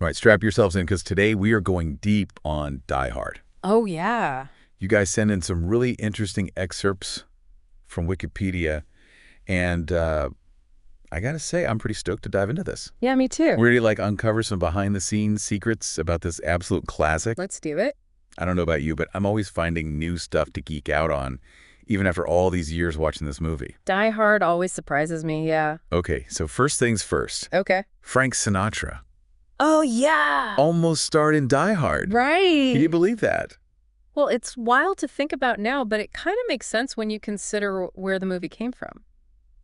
All right, strap yourselves in because today we are going deep on Die Hard. Oh, yeah. You guys send in some really interesting excerpts from Wikipedia, and I got to say, I'm pretty stoked to dive into this. Yeah, me too. We're ready to uncover some behind-the-scenes secrets about this absolute classic. Let's do it. I don't know about you, but I'm always finding new stuff to geek out on, even after all these years watching this movie. Die Hard always surprises me, yeah. Okay, so first things first. Okay. Frank Sinatra Oh, yeah. almost starred in Die Hard. Right. Can you believe that? Well, it's wild to think about now, but it kind of makes sense when you consider where the movie came from.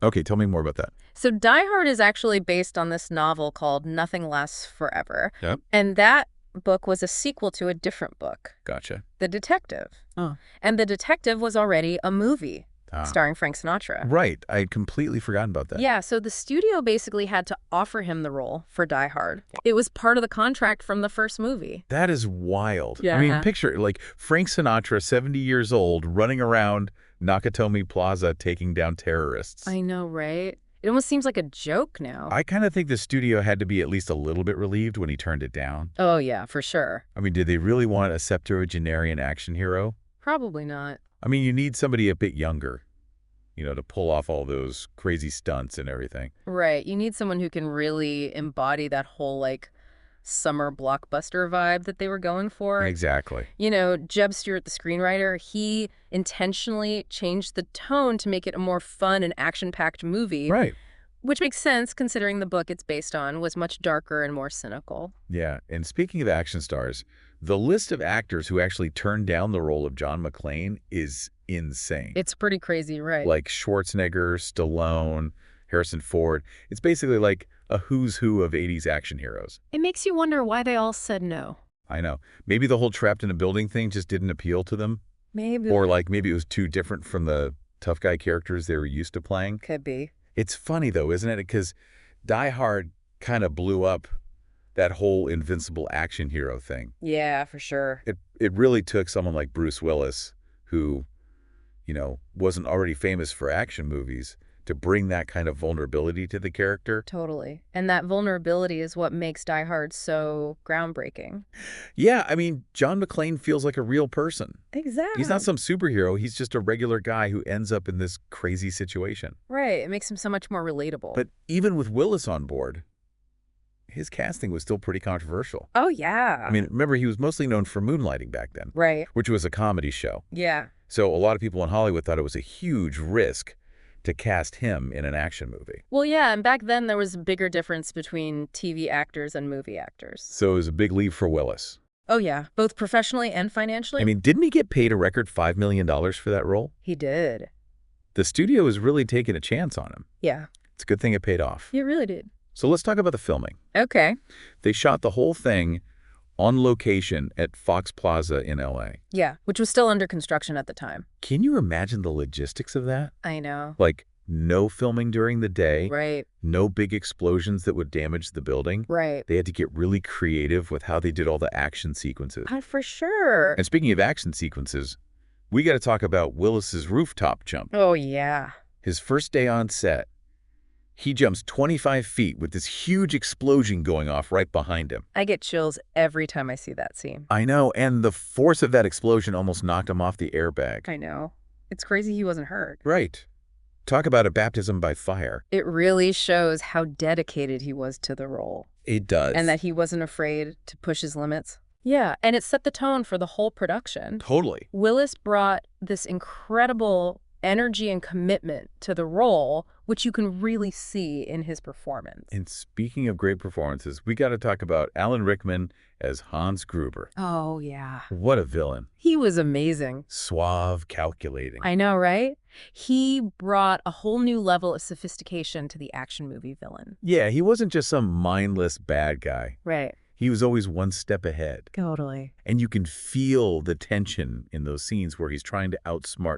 Okay, tell me more about that. So Die Hard is actually based on this novel called Nothing Lasts Forever. Yep. And that book was a sequel to a different book, Gotcha. The Detective. Oh. And The Detective was already a movie Ah. starring Frank Sinatra. Right. I had completely forgotten about that. Yeah, so the studio basically had to offer him the role for Die Hard. It was part of the contract from the first movie. That is wild. Yeah. I mean, picture it, Frank Sinatra, 70 years old, running around Nakatomi Plaza taking down terrorists. I know, right? It almost seems like a joke now. I kind of think the studio had to be at least a little bit relieved when he turned it down. Oh, yeah, for sure. I mean, did they really want a septuagenarian action hero? Probably not. I mean, you need somebody a bit younger, to pull off all those crazy stunts and everything. Right. You need someone who can really embody that whole, summer blockbuster vibe that they were going for. Exactly. Jeb Stewart, the screenwriter, he intentionally changed the tone to make it a more fun and action-packed movie. Right. Which makes sense considering the book it's based on was much darker and more cynical. Yeah, and speaking of action stars, the list of actors who actually turned down the role of John McClane is insane. It's pretty crazy, right? Like Schwarzenegger, Stallone, Harrison Ford. It's basically like a who's who of 80s action heroes. It makes you wonder why they all said no. I know. Maybe the whole trapped in a building thing just didn't appeal to them. Maybe. Or maybe it was too different from the tough guy characters they were used to playing. Could be. It's funny, though, isn't it? Because Die Hard kind of blew up that whole invincible action hero thing. Yeah, for sure. It really took someone like Bruce Willis, who, wasn't already famous for action movies, to bring that kind of vulnerability to the character. Totally. And that vulnerability is what makes Die Hard so groundbreaking. Yeah, I mean, John McClane feels like a real person. Exactly. He's not some superhero. He's just a regular guy who ends up in this crazy situation. Right. It makes him so much more relatable. But even with Willis on board, his casting was still pretty controversial. Oh, yeah. I mean, remember, he was mostly known for Moonlighting back then. Right. Which was a comedy show. Yeah. So a lot of people in Hollywood thought it was a huge risk to cast him in an action movie. Well, yeah, and back then there was a bigger difference between TV actors and movie actors. So it was a big leap for Willis. Oh, yeah, both professionally and financially. I mean, didn't he get paid a record $5 million for that role? He did. The studio was really taking a chance on him. Yeah. It's a good thing it paid off. It really did. So let's talk about the filming. Okay. They shot the whole thing on location at Fox Plaza in L.A. Yeah, which was still under construction at the time. Can you imagine the logistics of that? I know. No filming during the day. Right. No big explosions that would damage the building. Right. They had to get really creative with how they did all the action sequences. For sure. And speaking of action sequences, we got to talk about Willis's rooftop jump. Oh, yeah. His first day on set, he jumps 25 feet with this huge explosion going off right behind him. I get chills every time I see that scene. I know, and the force of that explosion almost knocked him off the airbag. I know. It's crazy he wasn't hurt. Right. Talk about a baptism by fire. It really shows how dedicated he was to the role. It does. And that he wasn't afraid to push his limits. Yeah, and it set the tone for the whole production. Totally. Willis brought this incredible energy and commitment to the role, which you can really see in his performance. And speaking of great performances, we got to talk about Alan Rickman as Hans Gruber. Oh, yeah. What a villain. He was amazing. Suave, calculating. I know, right? He brought a whole new level of sophistication to the action movie villain. Yeah, he wasn't just some mindless bad guy. Right. He was always one step ahead. Totally. And you can feel the tension in those scenes where he's trying to outsmart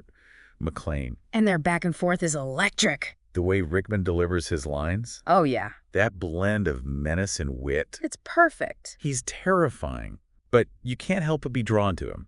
McClane. And their back and forth is electric. The way Rickman delivers his lines, Oh, yeah. that blend of menace and wit. It's perfect. He's terrifying, but you can't help but be drawn to him.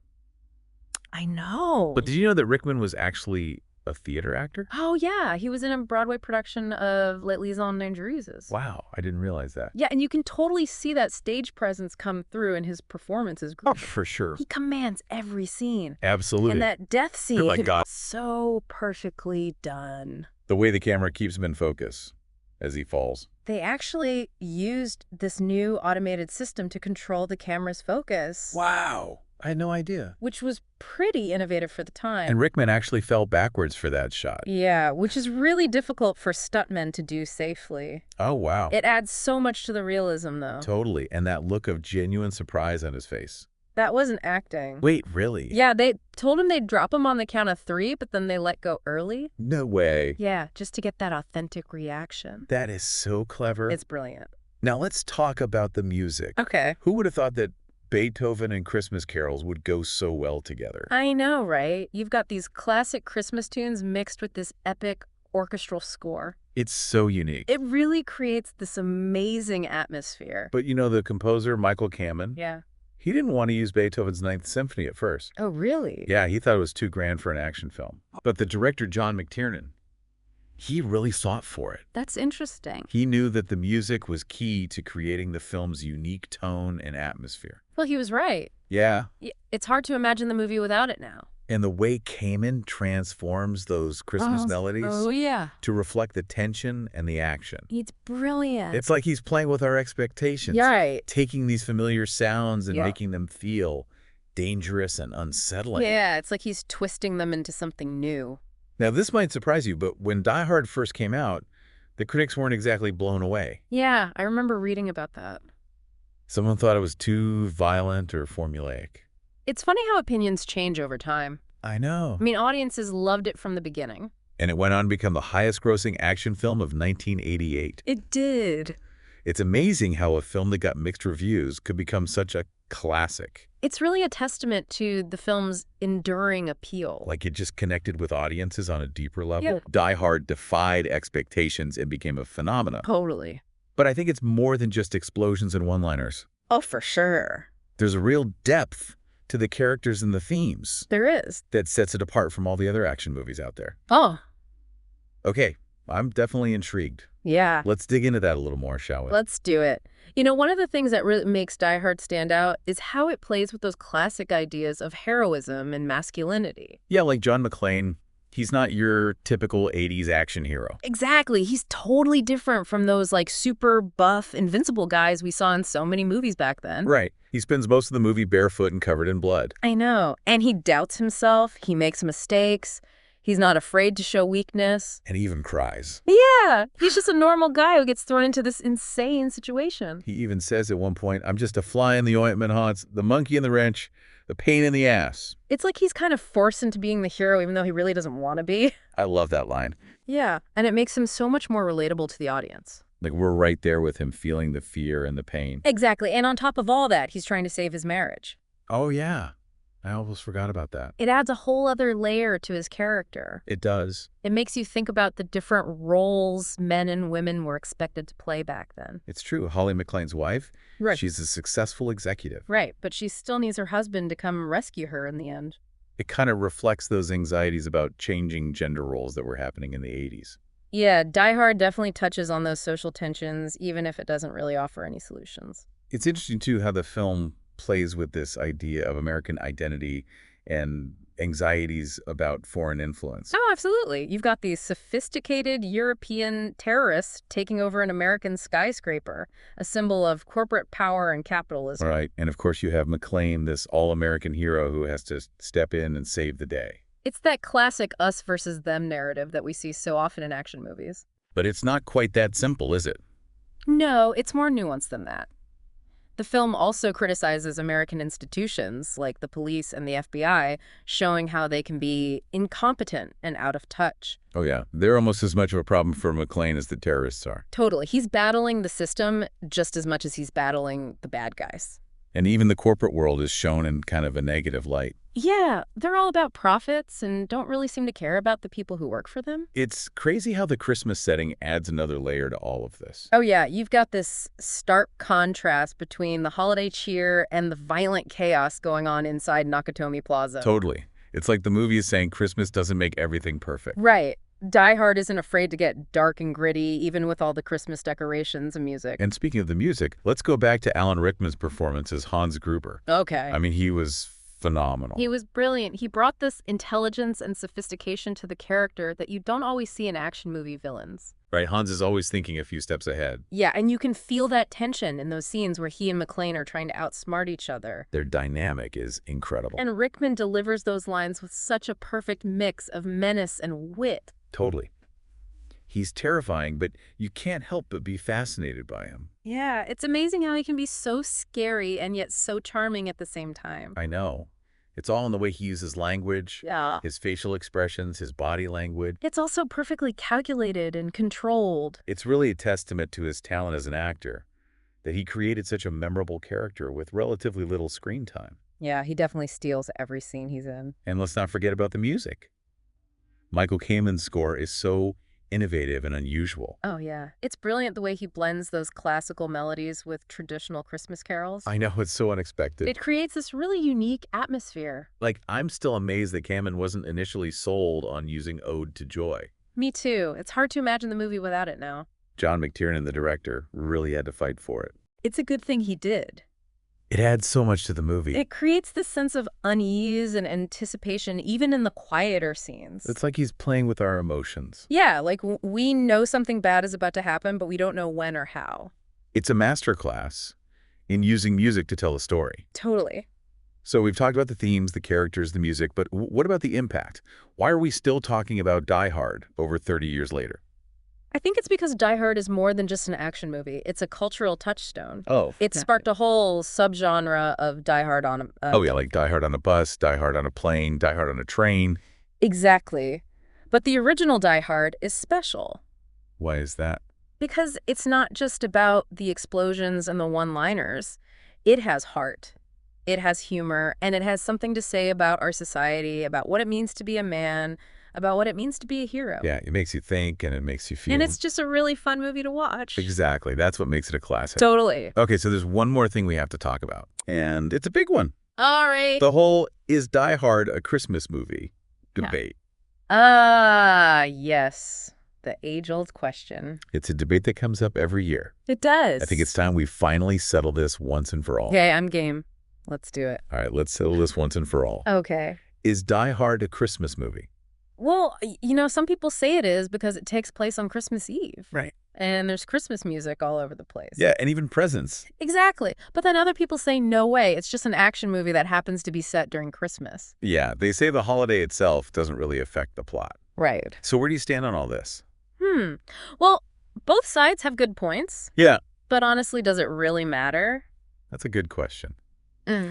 I know. But did you know that Rickman was actually a theater actor? Oh, yeah. He was in a Broadway production of Les Liaisons Dangereuses. Wow, I didn't realize that. Yeah, and you can totally see that stage presence come through in his performances. Oh, for sure. He commands every scene. Absolutely. And that death scene, Oh my God. so perfectly done. The way the camera keeps him in focus as he falls. They actually used this new automated system to control the camera's focus. Wow. I had no idea. Which was pretty innovative for the time. And Rickman actually fell backwards for that shot. Yeah, which is really difficult for stuntmen to do safely. Oh, wow. It adds so much to the realism, though. Totally. And that look of genuine surprise on his face. That wasn't acting. Wait, really? Yeah, they told him they'd drop him on the count of 3, but then they let go early. No way. Yeah, just to get that authentic reaction. That is so clever. It's brilliant. Now let's talk about the music. Okay. Who would have thought that Beethoven and Christmas carols would go so well together? I know, right? You've got these classic Christmas tunes mixed with this epic orchestral score. It's so unique. It really creates this amazing atmosphere. But you know, the composer, Michael Kamen, Yeah. he didn't want to use Beethoven's Ninth Symphony at first. Oh, really? Yeah, he thought it was too grand for an action film. But the director, John McTiernan, he really sought for it. That's interesting. He knew that the music was key to creating the film's unique tone and atmosphere. Well, he was right. Yeah. It's hard to imagine the movie without it now. And the way Kamen transforms those Christmas melodies yeah. to reflect the tension and the action. It's brilliant. It's like he's playing with our expectations. Right. Taking these familiar sounds and Yeah. making them feel dangerous and unsettling. Yeah, it's like he's twisting them into something new. Now, this might surprise you, but when Die Hard first came out, the critics weren't exactly blown away. Yeah, I remember reading about that. Someone thought it was too violent or formulaic. It's funny how opinions change over time. I know. I mean, audiences loved it from the beginning. And it went on to become the highest-grossing action film of 1988. It did. It's amazing how a film that got mixed reviews could become such a classic. It's really a testament to the film's enduring appeal. Like it just connected with audiences on a deeper level. Yeah. Die Hard defied expectations and became a phenomenon. Totally. But I think it's more than just explosions and one-liners. Oh, for sure. There's a real depth to the characters and the themes There is. that sets it apart from all the other action movies out there. Oh, Okay, I'm definitely intrigued. yeah. Let's dig into that a little more, shall we? Let's do it. You know, one of the things that really makes Die Hard stand out is how it plays with those classic ideas of heroism and masculinity. Yeah, like John McClane, he's not your typical 80s action hero. Exactly. He's totally different from those like super buff, invincible guys we saw in so many movies back then. Right. He spends most of the movie barefoot and covered in blood. I know. And he doubts himself. He makes mistakes. He's not afraid to show weakness. And he even cries. Yeah. He's just a normal guy who gets thrown into this insane situation. He even says at one point, I'm just a fly in the ointment, Hans, the monkey in the wrench, the pain in the ass. It's like he's kind of forced into being the hero even though he really doesn't want to be. I love that line. Yeah. And it makes him so much more relatable to the audience. Like we're right there with him feeling the fear and the pain. Exactly. And on top of all that, he's trying to save his marriage. Oh, yeah. I almost forgot about that. It adds a whole other layer to his character. It does. It makes you think about the different roles men and women were expected to play back then. It's true. Holly McClane's wife, Right. she's a successful executive. Right, but she still needs her husband to come rescue her in the end. It kind of reflects those anxieties about changing gender roles that were happening in the 80s. Yeah, Die Hard definitely touches on those social tensions, even if it doesn't really offer any solutions. It's interesting, too, how the film plays with this idea of American identity and anxieties about foreign influence. Oh, absolutely. You've got these sophisticated European terrorists taking over an American skyscraper, a symbol of corporate power and capitalism. Right. And of course, you have McClane, this all-American hero who has to step in and save the day. It's that classic us versus them narrative that we see so often in action movies. But it's not quite that simple, is it? No, it's more nuanced than that. The film also criticizes American institutions like the police and the FBI, showing how they can be incompetent and out of touch. Oh, yeah. They're almost as much of a problem for McClane as the terrorists are. Totally. He's battling the system just as much as he's battling the bad guys. And even the corporate world is shown in kind of a negative light. Yeah, they're all about profits and don't really seem to care about the people who work for them. It's crazy how the Christmas setting adds another layer to all of this. Oh yeah, you've got this stark contrast between the holiday cheer and the violent chaos going on inside Nakatomi Plaza. Totally. It's like the movie is saying Christmas doesn't make everything perfect. Right. Die Hard isn't afraid to get dark and gritty, even with all the Christmas decorations and music. And speaking of the music, let's go back to Alan Rickman's performance as Hans Gruber. Okay. I mean, he was phenomenal. He was brilliant. He brought this intelligence and sophistication to the character that you don't always see in action movie villains. Right, Hans is always thinking a few steps ahead. Yeah, and you can feel that tension in those scenes where he and McClane are trying to outsmart each other. Their dynamic is incredible. And Rickman delivers those lines with such a perfect mix of menace and wit. Totally. He's terrifying, but you can't help but be fascinated by him. Yeah, it's amazing how he can be so scary and yet so charming at the same time. I know. It's all in the way he uses language, Yeah. his facial expressions, his body language. It's also perfectly calculated and controlled. It's really a testament to his talent as an actor that he created such a memorable character with relatively little screen time. Yeah, he definitely steals every scene he's in. And let's not forget about the music. Michael Kamen's score is so innovative and unusual. Oh, yeah. It's brilliant the way he blends those classical melodies with traditional Christmas carols. I know, it's so unexpected. It creates this really unique atmosphere. Like, I'm still amazed that Kamen wasn't initially sold on using Ode to Joy. Me too. It's hard to imagine the movie without it now. John McTiernan, the director, really had to fight for it. It's a good thing he did. It adds so much to the movie. It creates this sense of unease and anticipation even in the quieter scenes. It's like he's playing with our emotions. Yeah, like we know something bad is about to happen, but we don't know when or how. It's a masterclass in using music to tell a story. Totally. So we've talked about the themes, the characters, the music, but what about the impact? Why are we still talking about Die Hard over 30 years later? I think it's because Die Hard is more than just an action movie. It's a cultural touchstone. Oh. It sparked a whole subgenre of Die Hard on a... Oh, yeah, like Die Hard on a bus, Die Hard on a plane, Die Hard on a train. Exactly. But the original Die Hard is special. Why is that? Because it's not just about the explosions and the one-liners. It has heart. It has humor, and it has something to say about our society, about what it means to be a man, about what it means to be a hero. Yeah, it makes you think and it makes you feel. And it's just a really fun movie to watch. Exactly. That's what makes it a classic. Totally. Okay, so there's one more thing we have to talk about, and it's a big one. All right. The whole "is Die Hard a Christmas movie" debate. Yes. The age-old question. It's a debate that comes up every year. It does. I think it's time we finally settle this once and for all. Okay, I'm game. Let's do it. All right, let's settle this once and for all. Okay. Is Die Hard a Christmas movie? Well, some people say it is because it takes place on Christmas Eve. Right. And there's Christmas music all over the place. Yeah, and even presents. Exactly. But then other people say, no way, it's just an action movie that happens to be set during Christmas. Yeah, they say the holiday itself doesn't really affect the plot. Right. So where do you stand on all this? Well, both sides have good points. Yeah. But honestly, does it really matter? That's a good question.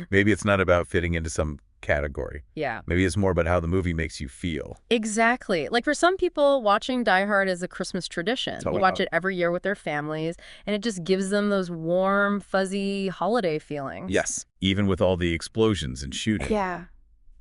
Maybe it's not about fitting into some category. Yeah. Maybe it's more about how the movie makes you feel. Exactly. Like for some people, watching Die Hard is a Christmas tradition. Oh, They watch it every year with their families, and it just gives them those warm, fuzzy holiday feelings. Yes. Even with all the explosions and shooting. Yeah.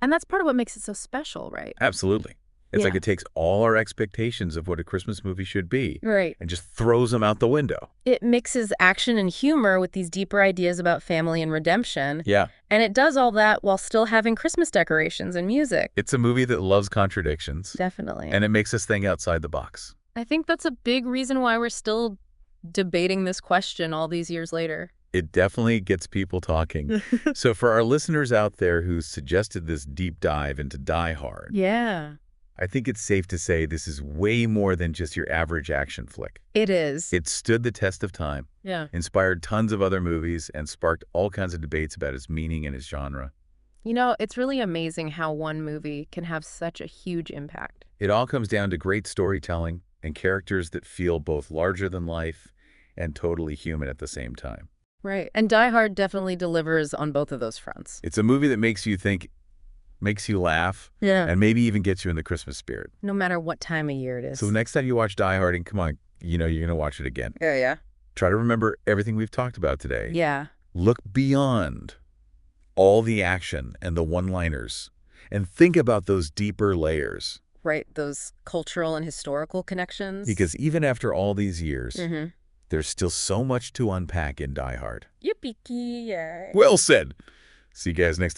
And that's part of what makes it so special, right? Absolutely. It's Yeah. like it takes all our expectations of what a Christmas movie should be Right. and just throws them out the window. It mixes action and humor with these deeper ideas about family and redemption. Yeah. And it does all that while still having Christmas decorations and music. It's a movie that loves contradictions. Definitely. And it makes us think outside the box. I think that's a big reason why we're still debating this question all these years later. It definitely gets people talking. So for our listeners out there who suggested this deep dive into Die Hard, Yeah. I think it's safe to say this is way more than just your average action flick. It is. It stood the test of time, Yeah. inspired tons of other movies, and sparked all kinds of debates about its meaning and its genre. It's really amazing how one movie can have such a huge impact. It all comes down to great storytelling and characters that feel both larger than life and totally human at the same time. Right. And Die Hard definitely delivers on both of those fronts. It's a movie that makes you think, makes you laugh, Yeah. and maybe even gets you in the Christmas spirit. No matter what time of year it is. So next time you watch Die Hard, and come on, you're going to watch it again. Yeah. Try to remember everything we've talked about today. Yeah. Look beyond all the action and the one-liners and think about those deeper layers. Right. Those cultural and historical connections. Because even after all these years, Mm-hmm. there's still so much to unpack in Die Hard. Yippee-ki-yay. Well said. See you guys next time.